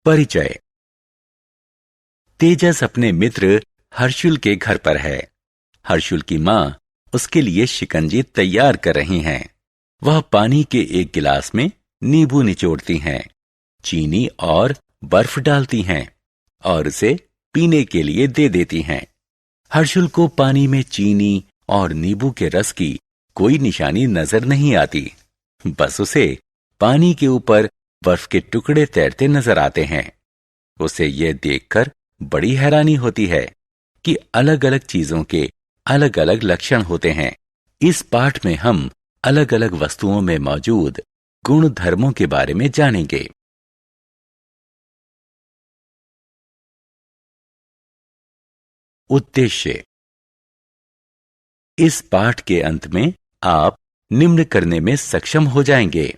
परिचय। तेजस अपने मित्र हर्षुल के घर पर है। हर्षुल की माँ उसके लिए शिकंजी तैयार कर रही हैं। वह पानी के एक गिलास में नींबू निचोड़ती हैं, चीनी और बर्फ डालती हैं और उसे पीने के लिए दे देती हैं। हर्षुल को पानी में चीनी और नींबू के रस की कोई निशानी नजर नहीं आती। बस उसे पानी के ऊपर बर्फ के टुकड़े तैरते नजर आते हैं। उसे यह देखकर बड़ी हैरानी होती है कि अलग अलग चीजों के अलग अलग लक्षण होते हैं। इस पाठ में हम अलग अलग वस्तुओं में मौजूद गुण धर्मों के बारे में जानेंगे। उद्देश्य। इस पाठ के अंत में आप निम्न करने में सक्षम हो जाएंगे।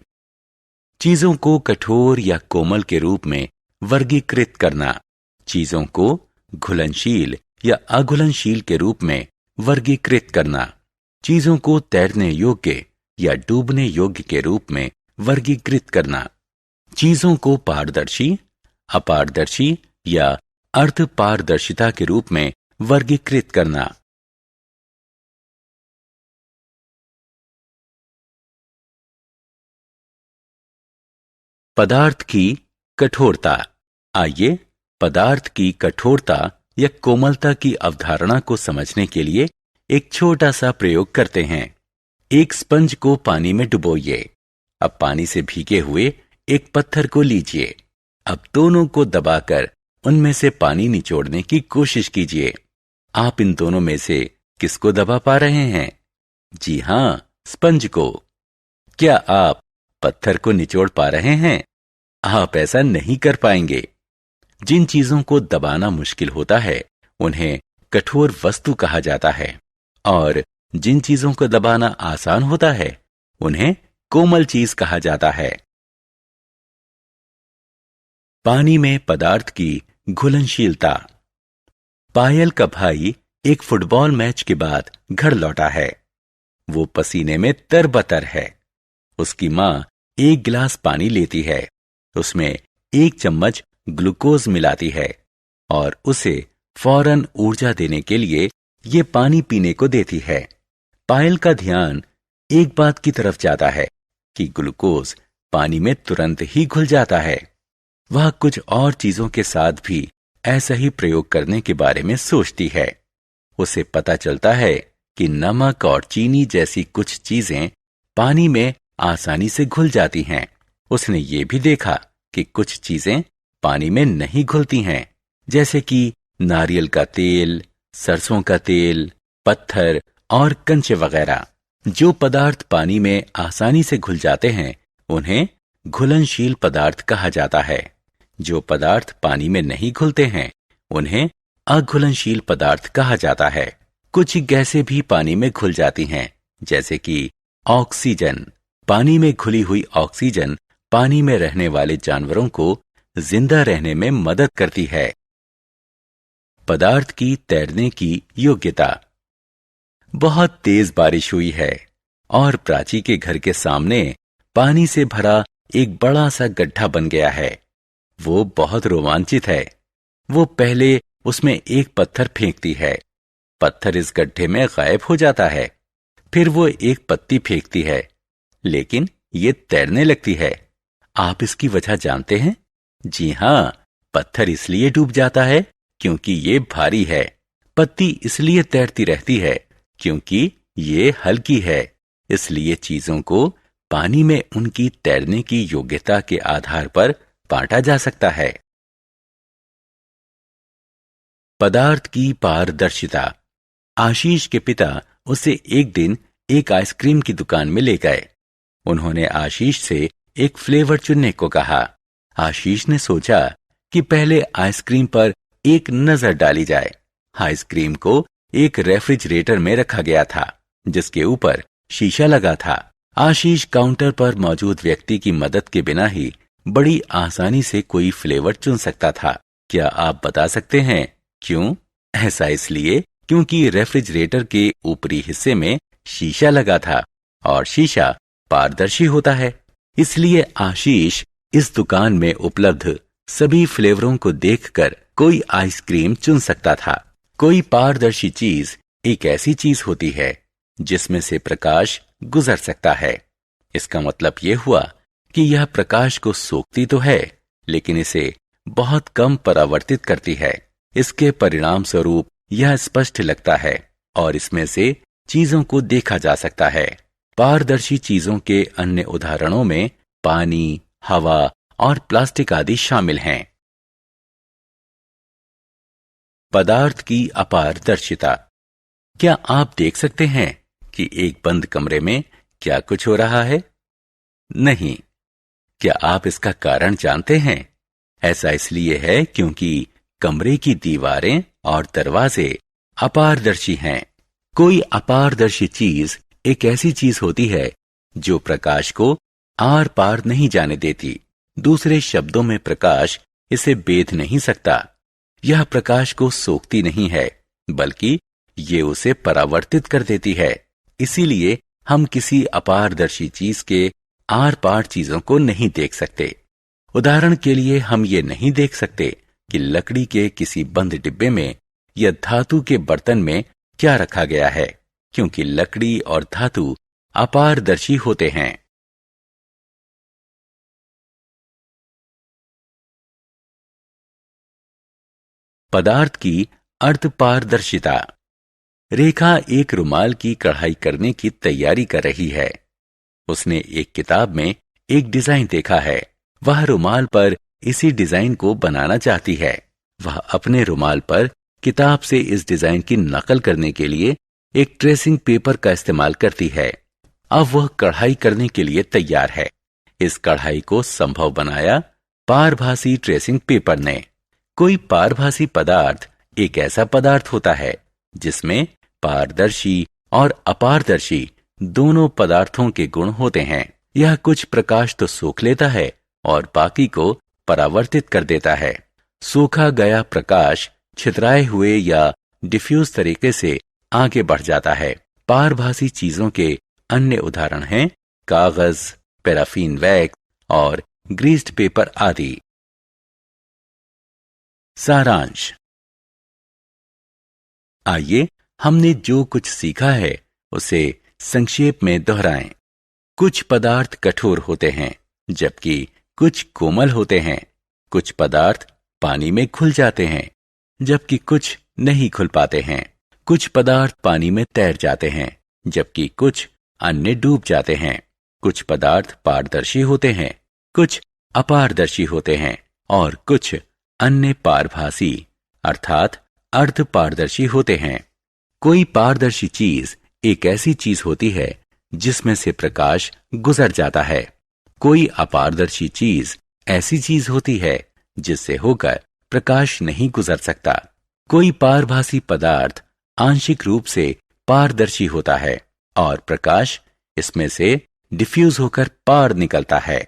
चीजों को कठोर या कोमल के रूप में वर्गीकृत करना, चीजों को घुलनशील या अघुलनशील के रूप में वर्गीकृत करना, चीजों को तैरने योग्य या डूबने योग्य के रूप में वर्गीकृत करना, चीजों को पारदर्शी, अपारदर्शी या अर्धपारदर्शिता के रूप में वर्गीकृत करना। पदार्थ की कठोरता। आइए पदार्थ की कठोरता या कोमलता की अवधारणा को समझने के लिए एक छोटा सा प्रयोग करते हैं। एक स्पंज को पानी में डुबोइए। अब पानी से भीगे हुए एक पत्थर को लीजिए। अब दोनों को दबाकर उनमें से पानी निचोड़ने की कोशिश कीजिए। आप इन दोनों में से किसको दबा पा रहे हैं? जी हां, स्पंज को। क्या आप पत्थर को निचोड़ पा रहे हैं? आप ऐसा नहीं कर पाएंगे। जिन चीजों को दबाना मुश्किल होता है उन्हें कठोर वस्तु कहा जाता है और जिन चीजों को दबाना आसान होता है उन्हें कोमल चीज कहा जाता है। पानी में पदार्थ की घुलनशीलता। पायल का भाई एक फुटबॉल मैच के बाद घर लौटा है। वो पसीने में तरबतर है। उसकी मां एक गिलास पानी लेती है, उसमें एक चम्मच ग्लूकोज मिलाती है और उसे फौरन ऊर्जा देने के लिए ये पानी पीने को देती है। पायल का ध्यान एक बात की तरफ जाता है कि ग्लूकोज पानी में तुरंत ही घुल जाता है। वह कुछ और चीजों के साथ भी ऐसा ही प्रयोग करने के बारे में सोचती है। उसे पता चलता है कि नमक और चीनी जैसी कुछ चीजें पानी में आसानी से घुल जाती हैं। उसने ये भी देखा कि कुछ चीजें पानी में नहीं घुलती हैं, जैसे कि नारियल का तेल, सरसों का तेल, पत्थर और कंचे वगैरह। जो पदार्थ पानी में आसानी से घुल जाते हैं उन्हें घुलनशील पदार्थ कहा जाता है। जो पदार्थ पानी में नहीं घुलते हैं उन्हें अघुलनशील पदार्थ कहा जाता है। कुछ गैसें भी पानी में घुल जाती हैं, जैसे कि ऑक्सीजन। पानी में घुली हुई ऑक्सीजन पानी में रहने वाले जानवरों को जिंदा रहने में मदद करती है। पदार्थ की तैरने की योग्यता। बहुत तेज बारिश हुई है और प्राची के घर के सामने पानी से भरा एक बड़ा सा गड्ढा बन गया है। वो बहुत रोमांचित है। वो पहले उसमें एक पत्थर फेंकती है। पत्थर इस गड्ढे में गायब हो जाता है। फिर वो एक पत्ती फेंकती है, लेकिन ये तैरने लगती है। आप इसकी वजह जानते हैं? जी हां, पत्थर इसलिए डूब जाता है क्योंकि ये भारी है। पत्ती इसलिए तैरती रहती है क्योंकि ये हल्की है। इसलिए चीजों को पानी में उनकी तैरने की योग्यता के आधार पर बांटा जा सकता है। पदार्थ की पारदर्शिता। आशीष के पिता उसे एक दिन एक आइसक्रीम की दुकान में ले गए। उन्होंने आशीष से एक फ्लेवर चुनने को कहा। आशीष ने सोचा कि पहले आइसक्रीम पर एक नजर डाली जाए। आइसक्रीम को एक रेफ्रिजरेटर में रखा गया था, जिसके ऊपर शीशा लगा था। आशीष काउंटर पर मौजूद व्यक्ति की मदद के बिना ही बड़ी आसानी से कोई फ्लेवर चुन सकता था। क्या आप बता सकते हैं क्यों? ऐसा इसलिए क्योंकि रेफ्रिजरेटर के ऊपरी हिस्से में शीशा लगा था और शीशा पारदर्शी होता है। इसलिए आशीष इस दुकान में उपलब्ध सभी फ्लेवरों को देखकर कोई आइसक्रीम चुन सकता था। कोई पारदर्शी चीज एक ऐसी चीज होती है जिसमें से प्रकाश गुजर सकता है। इसका मतलब यह हुआ कि यह प्रकाश को सोखती तो है, लेकिन इसे बहुत कम परावर्तित करती है। इसके परिणाम स्वरूप यह स्पष्ट लगता है और इसमें से चीजों को देखा जा सकता है। पारदर्शी चीजों के अन्य उदाहरणों में पानी, हवा और प्लास्टिक आदि शामिल हैं। पदार्थ की अपारदर्शिता। क्या आप देख सकते हैं कि एक बंद कमरे में क्या कुछ हो रहा है? नहीं। क्या आप इसका कारण जानते हैं? ऐसा इसलिए है क्योंकि कमरे की दीवारें और दरवाजे अपारदर्शी हैं। कोई अपारदर्शी चीज एक ऐसी चीज होती है जो प्रकाश को आर पार नहीं जाने देती। दूसरे शब्दों में प्रकाश इसे बेध नहीं सकता। यह प्रकाश को सोखती नहीं है, बल्कि ये उसे परावर्तित कर देती है। इसीलिए हम किसी अपारदर्शी चीज के आर पार चीजों को नहीं देख सकते। उदाहरण के लिए हम ये नहीं देख सकते कि लकड़ी के किसी बंद डिब्बे में या धातु के बर्तन में क्या रखा गया है, क्योंकि लकड़ी और धातु अपारदर्शी होते हैं। पदार्थ की अर्धपारदर्शिता। रेखा एक रुमाल की कढ़ाई करने की तैयारी कर रही है। उसने एक किताब में एक डिजाइन देखा है। वह रुमाल पर इसी डिजाइन को बनाना चाहती है। वह अपने रुमाल पर किताब से इस डिजाइन की नकल करने के लिए एक ट्रेसिंग पेपर का इस्तेमाल करती है। अब वह कढ़ाई करने के लिए तैयार है। इस कढ़ाई को संभव बनाया पारभासी ट्रेसिंग पेपर ने। कोई पारभासी पदार्थ एक ऐसा पदार्थ होता है जिसमें पारदर्शी और अपारदर्शी दोनों पदार्थों के गुण होते हैं। यह कुछ प्रकाश तो सोख लेता है और बाकी को परावर्तित कर देता है। सोखा गया प्रकाश छितराए हुए या डिफ्यूज तरीके से आगे बढ़ जाता है। पारभासी चीजों के अन्य उदाहरण हैं कागज, पैराफिन वैक्स और ग्रीस्ड पेपर आदि। सारांश। आइए हमने जो कुछ सीखा है उसे संक्षेप में दोहराएं। कुछ पदार्थ कठोर होते हैं, जबकि कुछ कोमल होते हैं। कुछ पदार्थ पानी में घुल जाते हैं, जबकि कुछ नहीं घुल पाते हैं। कुछ पदार्थ पानी में तैर जाते हैं, जबकि कुछ अन्य डूब जाते हैं। कुछ पदार्थ पारदर्शी होते हैं, कुछ अपारदर्शी होते हैं और कुछ अन्य पारभासी अर्थात अर्धपारदर्शी होते हैं। कोई पारदर्शी चीज एक ऐसी चीज होती है जिसमें से प्रकाश गुजर जाता है। कोई अपारदर्शी चीज ऐसी चीज होती है जिससे होकर प्रकाश नहीं गुजर सकता। कोई पारभासी पदार्थ आंशिक रूप से पारदर्शी होता है और प्रकाश इसमें से डिफ्यूज होकर पार निकलता है।